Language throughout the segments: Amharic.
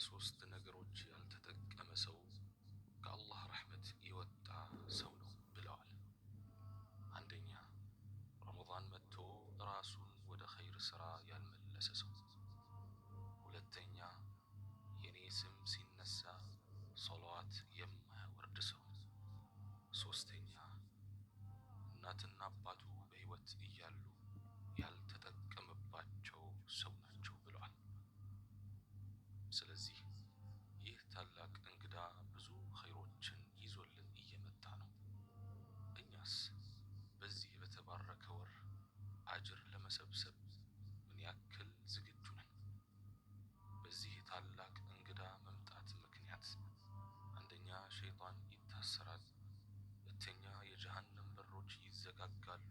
በሶስት ነገሮች ያልተጠቀመ ሰው ከአላህ ረሕመት የወጣ ሰው ነው ብለዋል። አንደኛ፣ ረመዳን መጥቶ ራሱን ወደ ኸይር ሥራ ያልመለሰ ሰው። ሁለተኛ፣ የኔ ስም ሲነሳ ሶላዋት የማያወርድ ሰው። ሶስተኛ፣ እናትና አባቱ በሕይወት እያሉ ያልተጠቀመባቸው ሰው ናቸው ብለዋል። ስለዚህ ይህ ታላቅ እንግዳ ብዙ ኸይሮችን ይዞልን እየመጣ ነው። እኛስ በዚህ በተባረከ ወር አጅር ለመሰብሰብ ምን ያክል ዝግጁ ነን? በዚህ ታላቅ እንግዳ መምጣት ምክንያት አንደኛ፣ ሸይጣን ይታሰራል። ሁለተኛ፣ የጀሃነም በሮች ይዘጋጋሉ።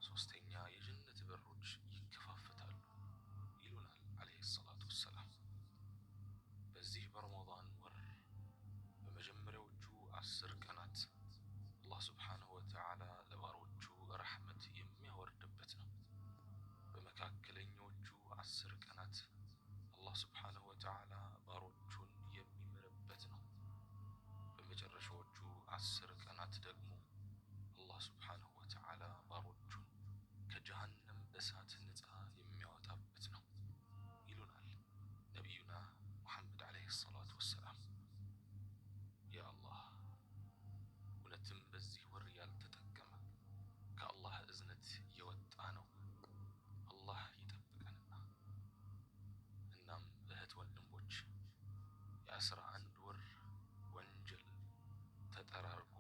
ሶስተኛ፣ የጀነት በሮች ይከፋፈታሉ ይሉናል ዓለይሂ ሰላቱ ወሰላም። በዚህ በረመዳን ወር በመጀመሪያዎቹ 10 ቀናት አላህ ሱብሓነሁ ወተዓላ ለባሮቹ ረሕመት የሚያወርድበት ነው። በመካከለኛዎቹ 10 ቀናት አላህ ሱብሓነሁ ወተዓላ ባሮቹን የሚምርበት ነው። በመጨረሻዎቹ 10 ቀናት ደግሞ አላህ ሱብሓነሁ ወተዓላ ባሮቹን ከጀሃነም እሳት ነፃ የሚያወጣበት ነው ይሉናል ነቢዩና ሙሐመድ ዓለይሂ ሰላቱ ወሰላም። ያ አላህ፣ እውነትም በዚህ ወር ያልተጠቀመ ከአላህ እዝነት የወጣ ነው። አላህ ይጠብቀንና። እናም እህት ወንድሞች፣ የ11 ወር ወንጀል ተጠራርጎ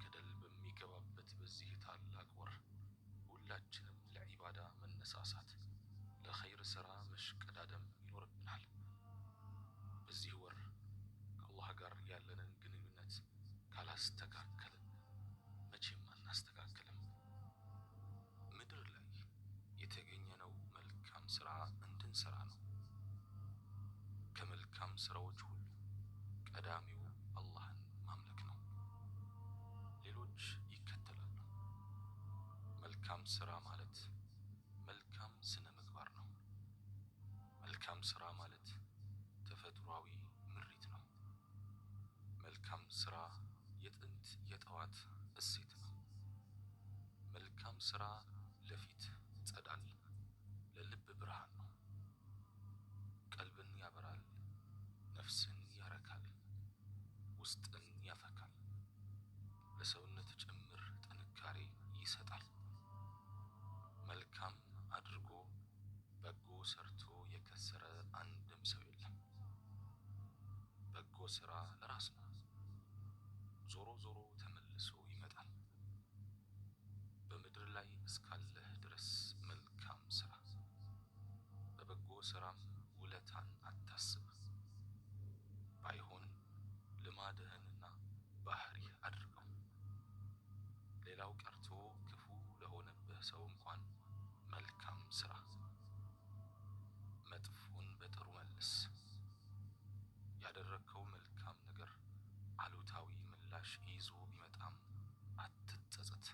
ገደል በሚገባበት በዚህ ታላቅ ወር ሁላችንም ለዒባዳ መነሳሳት፣ ለኸይር ሥራ መሽቀዳደም ይኖርብናል። በዚህ ወር ከአላህ ጋር ያለንን ግንኙነት ካላስተካከልን መቼም አናስተካክልም። ምድር ላይ የተገኘነው መልካም ሥራ እንድንሠራ ነው። ከመልካም ሥራዎች ሁሉ ቀዳሚው አላህን ማምለክ ነው። ሌሎች ይከተላሉ። መልካም ሥራ ማለት መልካም ስነ ምግባር ነው። መልካም ሥራ ማለት ተፈጥሯዊ ምሪት ነው። መልካም ሥራ የጥንት የጠዋት እሴት ነው። መልካም ሥራ ለፊት ጸዳል፣ ለልብ ብርሃን ነው። ቀልብን ያበራል፣ ነፍስን ያረካል፣ ውስጥን ያፈካል፣ ለሰውነት ጭምር ጥንካሬ ይሰጣል። መልካም አድርጎ በጎ ሰርቶ የከሰረ አንድም ሰው የለም። በጎ ሥራ ለራስ ነው። ዞሮ ዞሮ ተመልሶ ይመጣል። በምድር ላይ እስካለህ ድረስ መልካም ሥራ። በበጎ ሥራም ውለታን አታስብ። ባይሆን ልማድህንና ባህሪህ አድርገው። ሌላው ቀርቶ ክፉ ለሆነብህ ሰው እንኳን መልካም ሥራ። መጥፎን በጥሩ መልስ። ያደረግከው መልካም ነገር አሉታዊ ምላሽ ይዞ ቢመጣም አትጸጸት።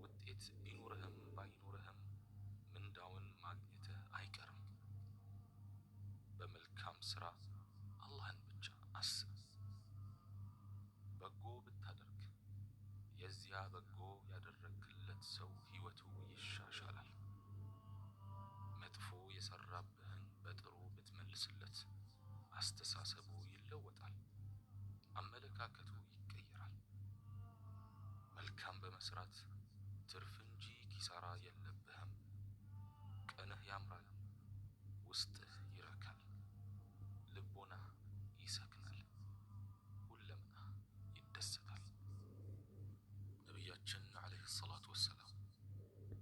ውጤት ቢኖርህም ባይኖርህም ምንዳውን ማግኘትህ አይቀርም። በመልካም ሥራ አላህን ብቻ አስብ። በጎ ብታደርግ የዚያ በጎ ያደረግክለት ሰው ሕይወቱ ይሻሻላል። መጥፎ የሠራብህን በጥሩ ብትመልስለት አስተሳሰቡ ይለወጣል፣ አመለካከቱ ይቀየራል። መልካም በመሥራት ትርፍ እንጂ ኪሳራ የለብህም። ቀንህ ያምራል፣ ውስጥህ ይረካል፣ ልቦናህ ይሰክናል፣ ሁለምናህ ይደሰታል። ነቢያችን ዓለይሂ ሰላቱ ወሰላም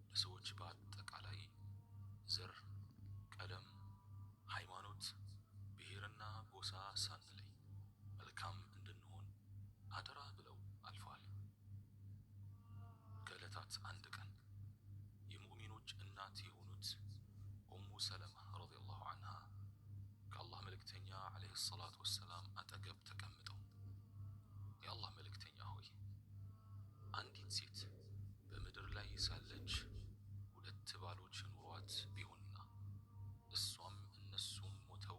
ለሰዎች በአጠቃላይ ዘር፣ ቀለም፣ ሃይማኖት፣ ብሔርና ጎሳ ሳንለይ መልካም እንድንሆን አደራ ብለው አልፈዋል። ከዕለታት አንድ ቀን የሙእሚኖች እናት የሆኑት ኡሙ ሰለማ ረዲየላሁ ዐንሃ ከአላህ መልእክተኛ ዓለይሂ ሰላቱ ወሰላም አጠገብ ተቀምጠው የአላህ መልእክተኛ ሆይ፣ አንዲት ሴት በምድር ላይ ሳለች 2 ባሎች ኑሯት ቢሆንና እሷም እነሱም ሞተው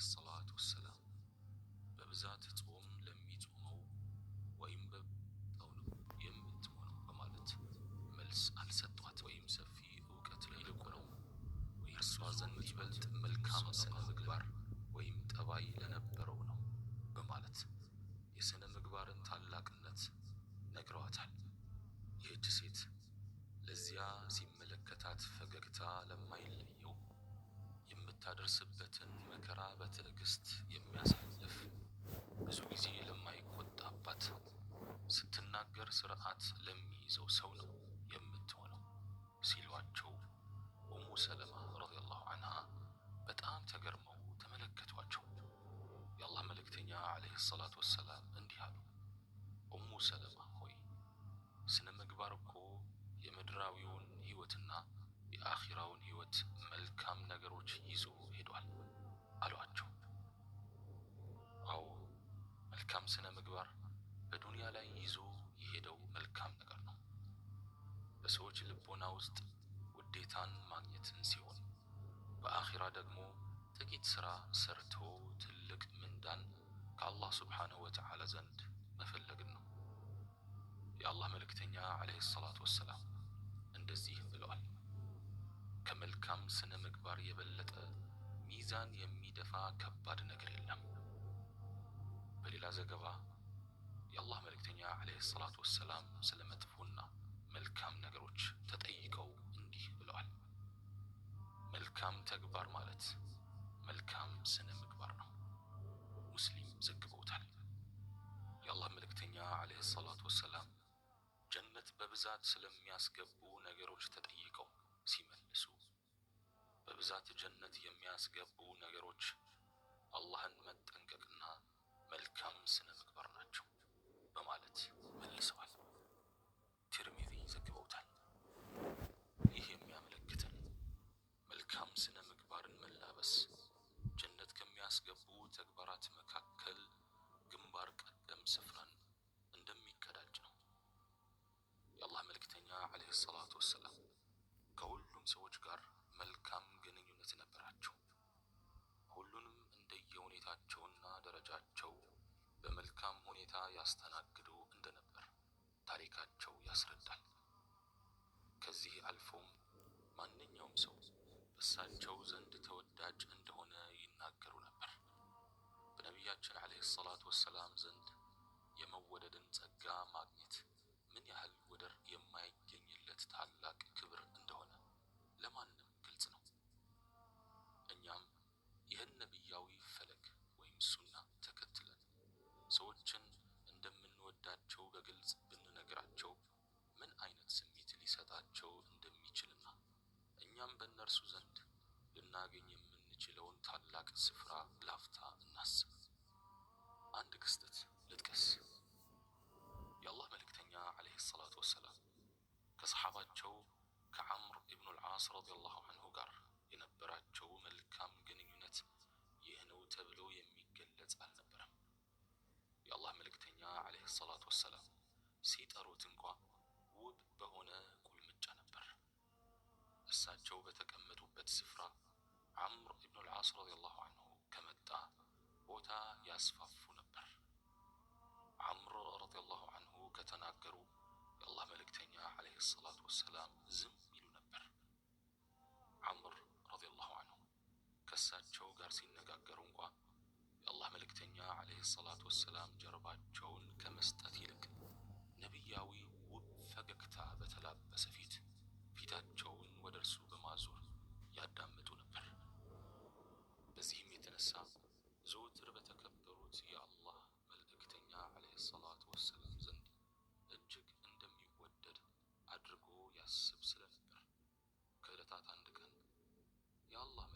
ሰላቱ ወሰላም በብዛት ጾም ለሚጾመው ወይም በበጣው ነው የምትሆነው በማለት መልስ አልሰጧት። ወይም ሰፊ እውቀት ይልቁ ነው እርሷ ዘንድ ይበልጥ መልካም ስነ ምግባር ወይም ጠባይ ለነበረው ነው በማለት የስነ ምግባርን ታላቅነት ነግረዋታል። ይህች ሴት ለዚያ ሲመለከታት ፈገግታ ለማይለየው የምታደርስበትን መከራ በትዕግስት የሚያሳልፍ ብዙ ጊዜ ለማይቆጣባት ስትናገር ስርዓት ለሚይዘው ሰው ነው የምትሆነው ሲሏቸው ኡሙ ሰለማ ረዲየላሁ ዐንሃ በጣም ተገርመው ተመለከቷቸው። የአላህ መልእክተኛ ዓለይሂ ሰላቱ ወሰላም እንዲህ አሉ፣ ኡሙ ሰለማ ሆይ ስነ ምግባር እኮ የምድራዊውን ሕይወትና የአኺራውን ሕይወት መልካም ነገሮች ይዞ ሄዷል አሏቸው። አዎ መልካም ስነ ምግባር በዱንያ ላይ ይዞ የሄደው መልካም ነገር ነው። በሰዎች ልቦና ውስጥ ውዴታን ማግኘትን ሲሆን በአኺራ ደግሞ ጥቂት ሥራ ሰርቶ ትልቅ ምንዳን ከአላህ ሱብሓነሁ ወተዓላ ዘንድ መፈለግን ነው። የአላህ መልእክተኛ ዓለይሂ ሰላቱ ወሰላም እንደዚህ ብለዋል፣ ከመልካም ስነ ምግባር የበለጠ ሚዛን የሚደፋ ከባድ ነገር የለም። በሌላ ዘገባ የአላህ መልእክተኛ ዓለይሂ ሰላቱ ወሰላም ስለ መጥፎና መልካም ነገሮች ተጠይቀው እንዲህ ብለዋል፣ መልካም ተግባር ማለት መልካም ስነ ምግባር ነው። ሙስሊም ዘግበውታል። የአላህ መልእክተኛ ዓለይሂ ሰላቱ ወሰላም ጀነት በብዛት ስለሚያስገቡ ነገሮች ተጠይቀው ሲመልሱ በብዛት ጀነት የሚያስገቡ ነገሮች አላህን መጠንቀቅና መልካም ስነ ምግባር ናቸው በማለት መልሰዋል። ትርሚዚ ዘግበውታል። ይህ የሚያመለክተን መልካም ስነ ምግባርን መላበስ ጀነት ከሚያስገቡ ተግባራት መካከል ግንባር ቀደም ስፍራን እንደሚቀዳጅ ነው። የአላህ መልእክተኛ ዓለይሂ ሰላቱ ወሰላም ከሁሉም ሰዎች ጋር መልካም ግንኙነት ነበራቸው። ሁሉንም እንደየሁኔታቸውና ደረጃቸው በመልካም ሁኔታ ያስተናግዱ እንደነበር ታሪካቸው ያስረዳል። ከዚህ አልፎም ማንኛውም ሰው በእሳቸው ዘንድ ተወዳጅ እንደሆነ ይናገሩ ነበር። በነቢያችን ዓለይሂ ሰላቱ ወሰላም ዘንድ የመወደድን ጸጋ ማግኘት ምን ያህል ወደር የማይገኝለት ታላቅ ክብር እንደሆነ ለማንም ግልጽ ነው። እኛም ይህን ነቢያዊ ፈለግ ወይም ሱና ተከትለን ሰዎችን እንደምንወዳቸው በግልጽ ብንነግራቸው ምን አይነት ስሜት ሊሰጣቸው እንደሚችልና እኛም በእነርሱ ዘንድ ልናገኝ የምንችለውን ታላቅ ስፍራ ላፍታ እናስብ። አንድ ክስተት ልጥቀስ። የአላህ መልእክተኛ ዓለይሂ ሰላቱ ወሰላም ከሰሓባቸው ከዓምር ኢብኑል ዓስ ረዲየላሁ ዐንሁ ጋር የነበራቸው መልካም ግንኙነት ይህ ነው ተብሎ የሚገለጽ አልነበረም። የአላህ መልእክተኛ ዓለይሂ ሰላቱ ወሰላም ሲጠሩት እንኳ ውብ በሆነ ቁልምጫ ነበር። እሳቸው በተቀመጡበት ስፍራ ዓምር ኢብኑል ዓስ ረዲየላሁ ዐንሁ ከመጣ ቦታ ያስፋፉ ነበር። ዓምር ረዲየላሁ ዐንሁ ከተናገሩ የአላህ መልእክተኛ ዓለይሂ ሰላቱ ወሰላም ዝም ይሉ ነበር። ዓምር ረዲየላሁ ዐንሁ ከእሳቸው ጋር ሲነጋገሩ እንኳ የአላህ መልእክተኛ ዓለይሂ ሰላቱ ወሰላም ጀርባቸውን ከመስጠት ይልቅ ነቢያዊ ውብ ፈገግታ በተላበሰ ፊታቸውን ወደ እርሱ በማዞር ያዳምጡ ነበር። በዚህም የተነሳ ዘወትር በተከበሩት የአላህ መልእክተኛ ዓለይሂ ሰላቱ ወሰላም ዘንድ እጅግ እንደሚወደድ አድርጎ ያስብ ስለነበር ከዕለታት አንድ ቀን የአላህ